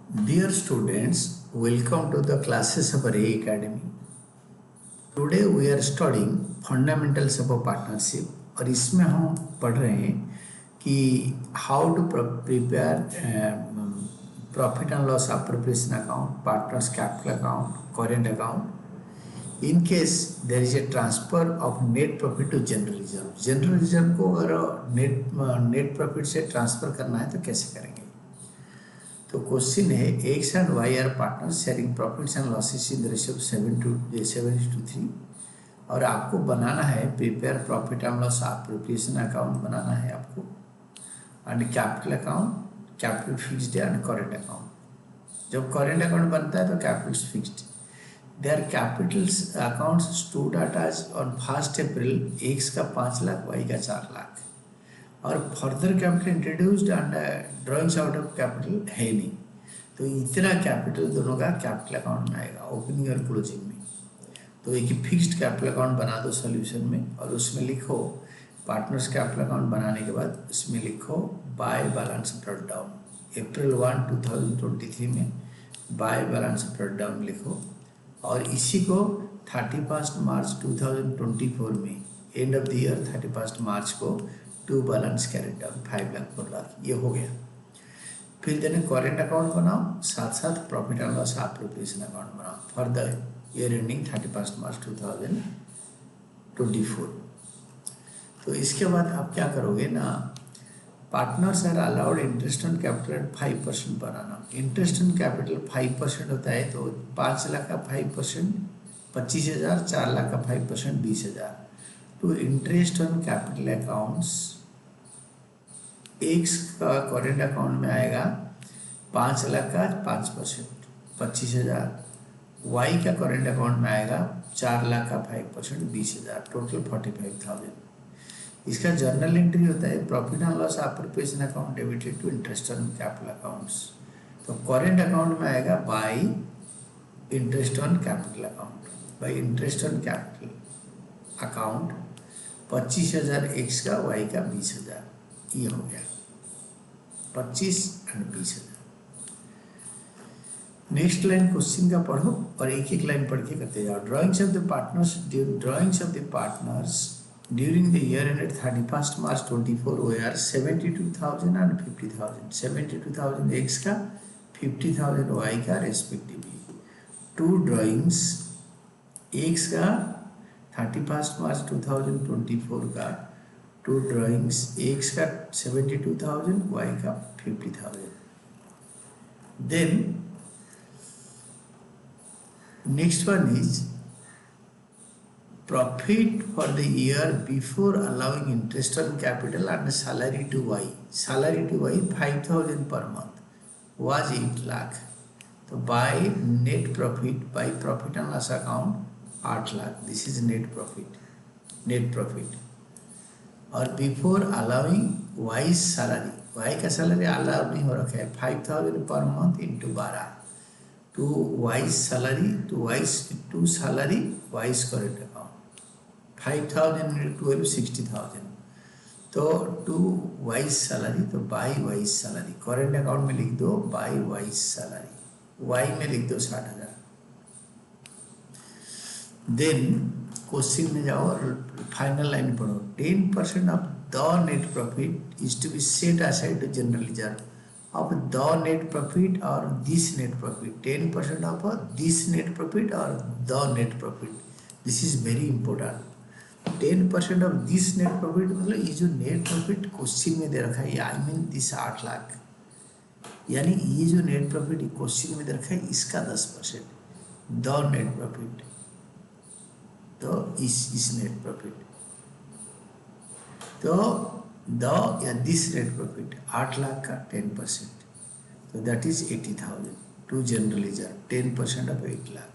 Dear students, welcome to the classes of Ray Academy. Today we are studying fundamentals of a partnership और इसमें हम पढ़ रहे हैं कि how to prepare profit and loss appropriation account, partners capital account, current account in case there is a transfer of net profit to general reserve. General reserve को अगर net profit से ट्रांसफर करना है तो कैसे करेंगे। तो क्वेश्चन है X and Y are partners sharing profits and losses in the ratio 7:3 और आपको बनाना है prepare profit and loss appropriation account बनाना है आपको and capital account, capital fixed and current account. जब करेंट अकाउंट बनता है तो capital fixed, there capital accounts stood at as on 1 April X का 5 लाख, वाई का 4 लाख और further capital introduced and drawings out of capital है नहीं, तो इतना कैपिटल दोनों का कैपिटल अकाउंट में आएगा ओपनिंग और क्लोजिंग में। तो एक फिक्स्ड कैपिटल अकाउंट बना दो सॉल्यूशन में और उसमें लिखो पार्टनर्स कैपिटल अकाउंट बनाने के बाद उसमें लिखो बाय बैलेंस ब्रॉट डाउन अप्रैल 1, 2023 में बाय बैलेंस ब्रॉट डाउन लिखो और इसी को 31 मार्च 2024 में end of the year 31 March को to balance carried down 5 lakh 4 lakh ये हो गया। फिर देने करेंट अकाउंट बनाओ, साथ साथ profit and loss appropriation account बनाओ for the year ending 31 March 2024। तो इसके बाद आप क्या करोगे ना, partners are allowed interest on capital at 5% बनाना। इंटरेस्ट ऑन कैपिटल 5% होता है तो 5 लाख का 5% 25,000, 4 लाख का 5% 20,000। तो interest on capital accounts x का करेंट अकाउंट में आएगा 5 लाख का 5% 25,000, वाई का करेंट अकाउंट में आएगा 4 लाख का 5% 20,000, टोटल 45,000। इसका जर्नल एंट्री होता है profit and loss appropriation account debited to interest on capital accounts. तो करेंट अकाउंट में आएगा by interest on capital account, by interest on capital account 25,000 X का, वाई का 20,000, ये हो गया 25 एंड 20,000। नेक्स्ट लाइन क्वेश्चन का पढ़ो और एक एक लाइन पढ़ के करते जाओ। Drawings of the partners during the year ended 31 March 24 way 72,000 and 50,000। 72,000 x का, 50,000 वाई का रेस्पेक्टिवली। टू ड्राइंग्स एक्स का 31 मार्च 2024 का, टू ड्राइंग्स एक्स का 72,000, वाई का 50,000। Then next one is profit for the year before allowing interest on capital and salary to Y. Salary to Y 5,000 per month was 8 lakh. तो by net profit, by profit and loss account 8 lakh, this is net profit. और before allowing Y salary, Y का salary allow नहीं हो रखा है 5,000 per month into 12 to Y salary, to salary wise current account 5,000 into 12 60,000। तो to wise salary, तो by wise salary current account में लिख दो बाई वाइज सैलरी, वाई में लिख दो 60,000। देन क्वेश्चन में जाओ और फाइनल लाइन पढ़ो। 10% of the net profit is to be set aside to general reserve of the net profit और this net profit. 10% of this net profit और the net profit, this is very important. 10% of this net profit मतलब ये जो net profit question में दे रखा है, I mean this 8 lakh, यानी ये जो नेट प्रॉफिट क्वेश्चन में दे रखा है इसका 10% द नेट प्रॉफिट, तो इस नेट प्रॉफिट, तो द या दिस नेट प्रॉफिट 8 लाख का 10%, तो that is 80,000 to general reserve. 10% of 8 lakh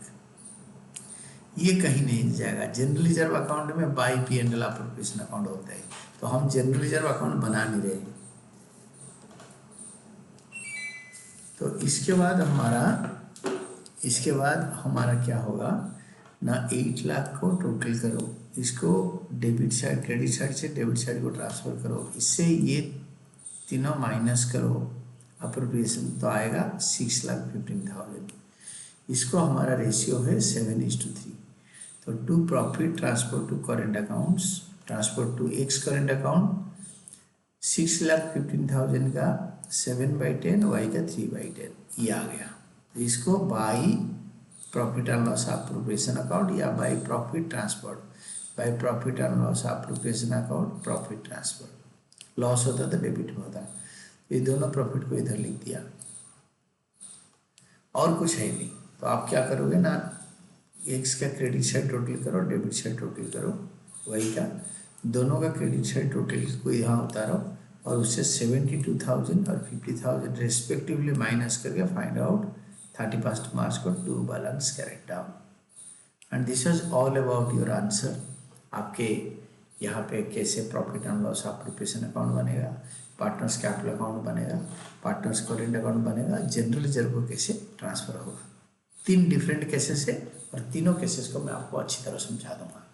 ये कहीं नहीं जाएगा। जनरल रिजर्व अकाउंट में by P and L appropriation account होता है, तो हम जनरल रिजर्व अकाउंट बना नहीं रहे। तो इसके बाद हमारा क्या होगा ना, 8 लाख को टोटल करो, इसको डेबिट साइड, क्रेडिट साइड से डेबिट साइड को ट्रांसफर करो, इससे ये तीनों माइनस करो अप्रोप्रिएशन तो आएगा 6,15,000। इसको हमारा रेशियो है 7:3। तो to profit transfer to current accounts, transfer to X current account, 6,15,000 का 7/10, वाई का 3/10 ये आ गया। तो इसको by profit and loss appropriation account या by profit transfer, by profit and loss appropriation account profit transfer, loss होता तो डेबिट में होता। ये दोनों प्रॉफिट को इधर लिख दिया और कुछ है नहीं। तो आप क्या करोगे ना, एक्स का क्रेडिट साइड टोटल करो, डेबिट साइड टोटल करो, वही का दोनों का क्रेडिट साइड टोटल को यहाँ उतारो और उससे 72,000 और 50,000 रेस्पेक्टिवली माइनस करके फाइंड आउट 31 मार्च को to balance carried down. And this is all about your answer. आपके यहाँ पे कैसे profit and loss appropriation account बनेगा, पार्टनर्स कैपिटल अकाउंट बनेगा, पार्टनर्स करेंट अकाउंट बनेगा, जनरल रिजर्व को कैसे ट्रांसफर होगा। 3 डिफरेंट केसेस है और तीनों केसेस को मैं आपको अच्छी तरह समझा दूंगा।